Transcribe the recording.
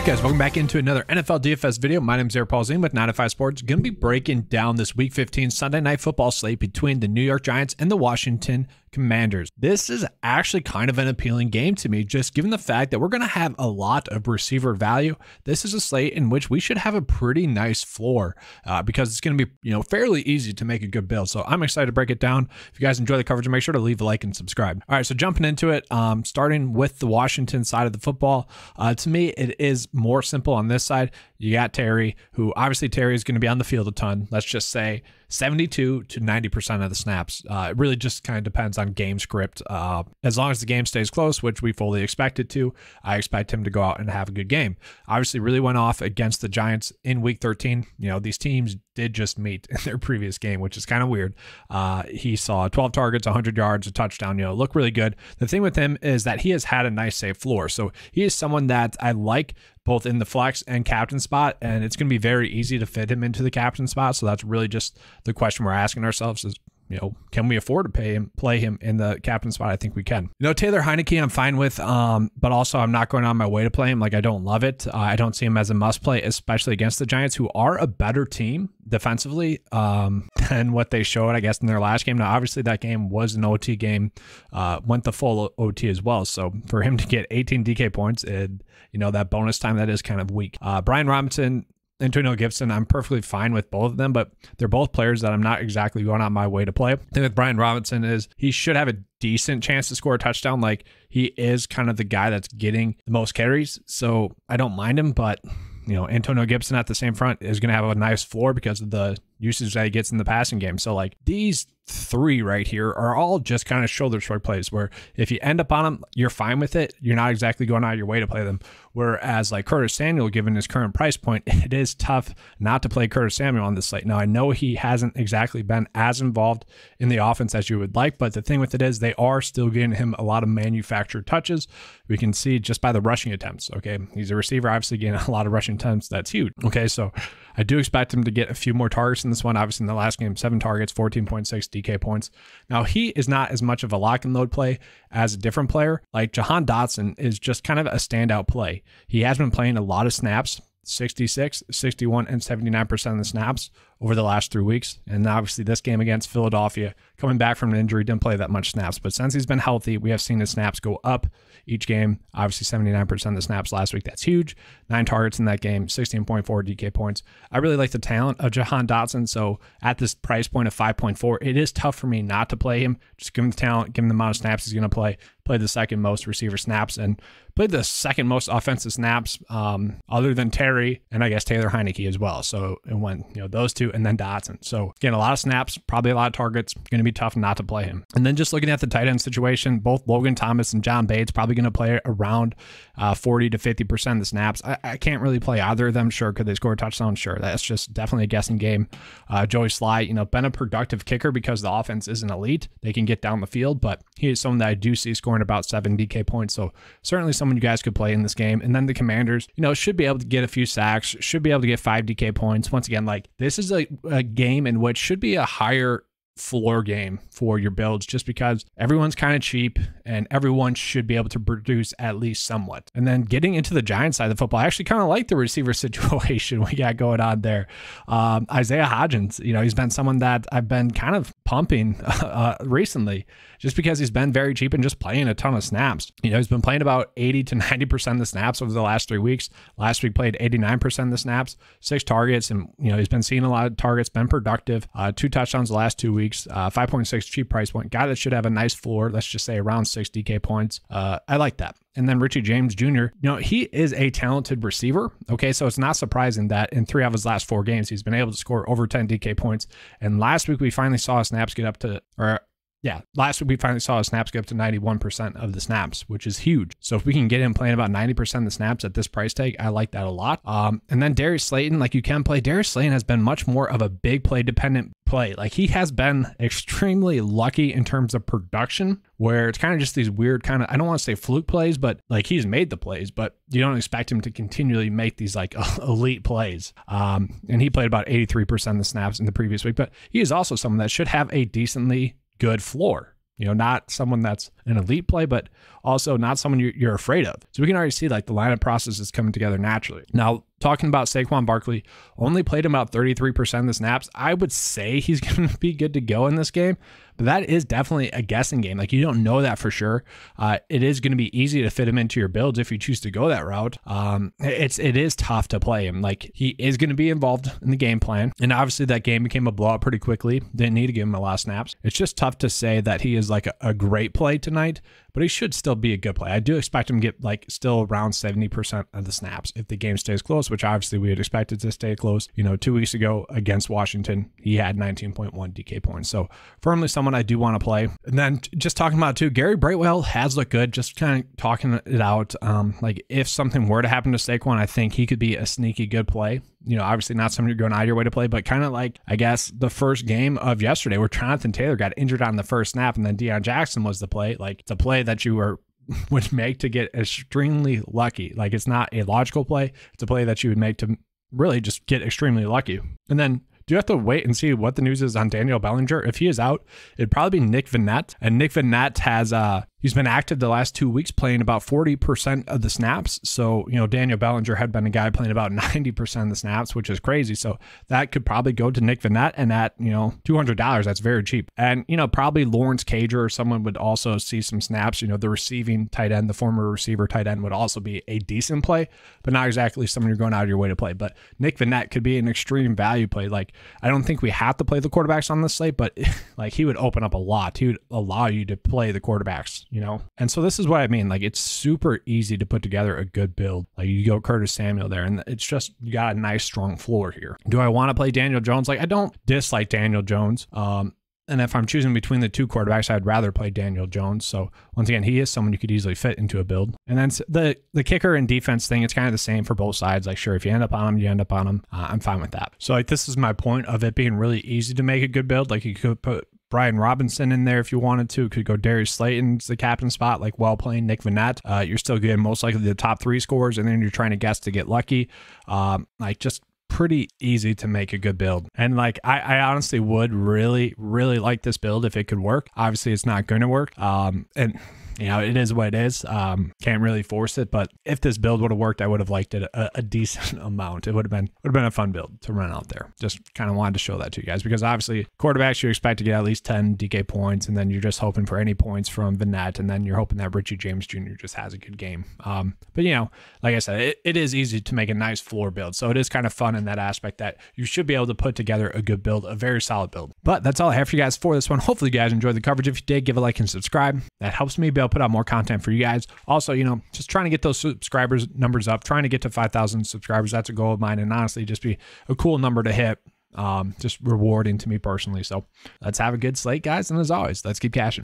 Alright guys, welcome back into another NFL DFS video. My name is Polzin with 95 Sports. Going to be breaking down this Week 15 Sunday Night Football slate between the New York Giants and the Washington Commanders. This is actually kind of an appealing game to me, just given the fact that we're going to have a lot of receiver value. This is a slate in which we should have a pretty nice floor because it's going to be, fairly easy to make a good build. So I'm excited to break it down. If you guys enjoy the coverage, make sure to leave a like and subscribe. All right, so jumping into it, starting with the Washington side of the football, to me, it is more simple on this side. You got Terry, who obviously Terry is going to be on the field a ton. Let's just say 72 to 90% of the snaps. It really just kind of depends on game script. As long as the game stays close, which we fully expect it to, I expect him to go out and have a good game. Obviously, really went off against the Giants in Week 13. These teams did just meet in their previous game, which is kind of weird. He saw 12 targets, 100 yards, a touchdown, look really good. The thing with him is that he has had a nice safe floor. So he is someone that I like both in the flex and captain spot, and it's going to be very easy to fit him into the captain spot. So that's really just the question we're asking ourselves is, can we afford to play him in the captain spot? I think we can. Taylor Heineke, I'm fine with, but also I'm not going on my way to play him. I don't love it. I don't see him as a must play, especially against the Giants, who are a better team defensively than what they showed, I guess, in their last game. Now, obviously, that game was an OT game, went the full OT as well. So for him to get 18 DK points, that bonus time, that is kind of weak. Brian Robinson, Antonio Gibson, I'm perfectly fine with both of them, but they're both players that I'm not exactly going on my way to play. The thing with Brian Robinson is he should have a decent chance to score a touchdown. He is kind of the guy that's getting the most carries, so I don't mind him, but Antonio Gibson at the same front is going to have a nice floor because of the usage that he gets in the passing game. So these three right here are all just kind of shoulder shrug plays where if you end up on them, you're fine with it. You're not exactly going out of your way to play them. Whereas Curtis Samuel, given his current price point, it is tough not to play Curtis Samuel on this slate. Now, I know he hasn't exactly been as involved in the offense as you would like, but the thing with it is they are still getting him a lot of manufactured touches. We can see just by the rushing attempts. Okay. He's a receiver, obviously getting a lot of rushing attempts. That's huge. Okay. So I do expect him to get a few more targets in this one. Obviously in the last game, 7 targets, 14.6 DK points. Now he is not as much of a lock and load play as a different player. Jahan Dotson is just kind of a standout play. He has been playing a lot of snaps, 66, 61, and 79% of the snaps over the last 3 weeks. And obviously this game against Philadelphia, coming back from an injury, didn't play that much snaps. But since he's been healthy, we have seen his snaps go up each game. Obviously 79% of the snaps last week. That's huge. 9 targets in that game, 16.4 DK points. I really like the talent of Jahan Dotson. So at this price point of 5.4, it is tough for me not to play him. Just give him the talent, give him the amount of snaps he's going to play the second most receiver snaps, and played the second most offensive snaps other than Terry and I guess Taylor Heineke as well. So it went, those two and then Dotson. So again, a lot of snaps, probably a lot of targets, going to be tough not to play him. And then just looking at the tight end situation, both Logan Thomas and John Bates probably going to play around 40 to 50% of the snaps. I can't really play either of them. Sure. Could they score a touchdown? Sure. That's just definitely a guessing game. Joey Sly, been a productive kicker because the offense isn't elite. They can get down the field, but he is someone that I do see scoring about 7 DK points. So certainly someone you guys could play in this game. And then the Commanders, should be able to get a few sacks, should be able to get 5 DK points. Once again, this is a game in which should be a higher floor game for your builds just because everyone's kind of cheap and everyone should be able to produce at least somewhat. And then getting into the Giants side of the football, I actually kind of like the receiver situation we got going on there. Isaiah Hodgins, he's been someone that I've been kind of pumping recently just because he's been very cheap and just playing a ton of snaps. He's been playing about 80 to 90% of the snaps over the last 3 weeks. Last week played 89% of the snaps, 6 targets, and he's been seeing a lot of targets, been productive, 2 touchdowns the last 2 weeks. 5.6 cheap price point. Guy that should have a nice floor, let's just say around 6 DK points. I like that. And then Richie James Jr., he is a talented receiver. Okay, so it's not surprising that in 3 of his last 4 games, he's been able to score over 10 DK points. And last week, we finally saw his snaps get up to, last week we finally saw his snaps get up to 91% of the snaps, which is huge. So if we can get him playing about 90% of the snaps at this price tag, I like that a lot. And then Darius Slayton, you can play. Darius Slayton has been much more of a big play dependent play. He has been extremely lucky in terms of production, where it's kind of just these weird kind of, I don't want to say fluke plays, but he's made the plays, but you don't expect him to continually make these elite plays. And he played about 83% of the snaps in the previous week, but he is also someone that should have a decently good floor. You know, not someone that's an elite play, but also not someone you're afraid of. So we can already see like the lineup process is coming together naturally. Now, talking about Saquon Barkley, only played about 33% of the snaps. I would say he's going to be good to go in this game, but that is definitely a guessing game. Like, you don't know that for sure. It is going to be easy to fit him into your builds if you choose to go that route. It is tough to play him. Like, he is going to be involved in the game plan. And obviously that game became a blowout pretty quickly. Didn't need to give him a lot of snaps. It's just tough to say that he is like a great play tonight, but he should still be a good play. I do expect him to get like still around 70% of the snaps if the game stays close, which obviously we had expected to stay close. You know, 2 weeks ago against Washington, he had 19.1 DK points. So firmly someone I do want to play. And then just talking about too, Gary Brightwell has looked good, just kind of talking it out. Like if something were to happen to Saquon, I think he could be a sneaky good play. You know, obviously not something you're going out of your way to play, but kind of like, I guess, the first game of yesterday where Jonathan Taylor got injured on the first snap and then Deion Jackson was the play. Like, it's a play that you would make to get extremely lucky. Like, it's not a logical play. It's a play that you would make to really just get extremely lucky. And then do you have to wait and see what the news is on Daniel Bellinger? If he is out, it'd probably be Nick Vannett. And Nick Vannett has he's been active the last 2 weeks, playing about 40% of the snaps. So, you know, Daniel Bellinger had been a guy playing about 90% of the snaps, which is crazy. So that could probably go to Nick Vannett, and at, you know, $200, that's very cheap. And, you know, probably Lawrence Cager or someone would also see some snaps. You know, the receiving tight end, the former receiver tight end would also be a decent play, but not exactly someone you're going out of your way to play. But Nick Vannett could be an extreme value play. Like, I don't think we have to play the quarterbacks on this slate, but like, he would open up a lot. He would allow you to play the quarterbacks, you know? And so this is what I mean. Like, it's super easy to put together a good build. Like, you go Curtis Samuel there, and it's just, you got a nice strong floor here. Do I want to play Daniel Jones? Like, I don't dislike Daniel Jones. And if I'm choosing between the two quarterbacks, I'd rather play Daniel Jones. So once again, he is someone you could easily fit into a build. And then the kicker and defense thing, it's kind of the same for both sides. Like, sure, if you end up on him, you end up on him. I'm fine with that. So like, this is my point of it being really easy to make a good build. Like, you could put Brian Robinson in there if you wanted to. Could go Darius Slayton's the captain spot, like well playing Nick Vannett. You're still getting most likely the top 3 scores, and then you're trying to guess to get lucky. Like, just pretty easy to make a good build. And like, I honestly would really like this build if it could work. Obviously it's not going to work. And you know, it is what it is. Can't really force it, but if this build would have worked, I would have liked it a decent amount. It would have been a fun build to run out there. Just kind of wanted to show that to you guys, because obviously quarterbacks, you expect to get at least 10 DK points, and then you're just hoping for any points from Vannett, and then you're hoping that Richie James Jr. just has a good game. But you know, like I said, it is easy to make a nice floor build. So it is kind of fun in that aspect that you should be able to put together a good build, a very solid build. But that's all I have for you guys for this one. Hopefully you guys enjoyed the coverage. If you did, give a like and subscribe. That helps me be able to put out more content for you guys. Also, you know, just trying to get those subscribers numbers up, trying to get to 5,000 subscribers. That's a goal of mine, and honestly just be a cool number to hit. Just rewarding to me personally. So let's have a good slate, guys, and as always, let's keep cashing.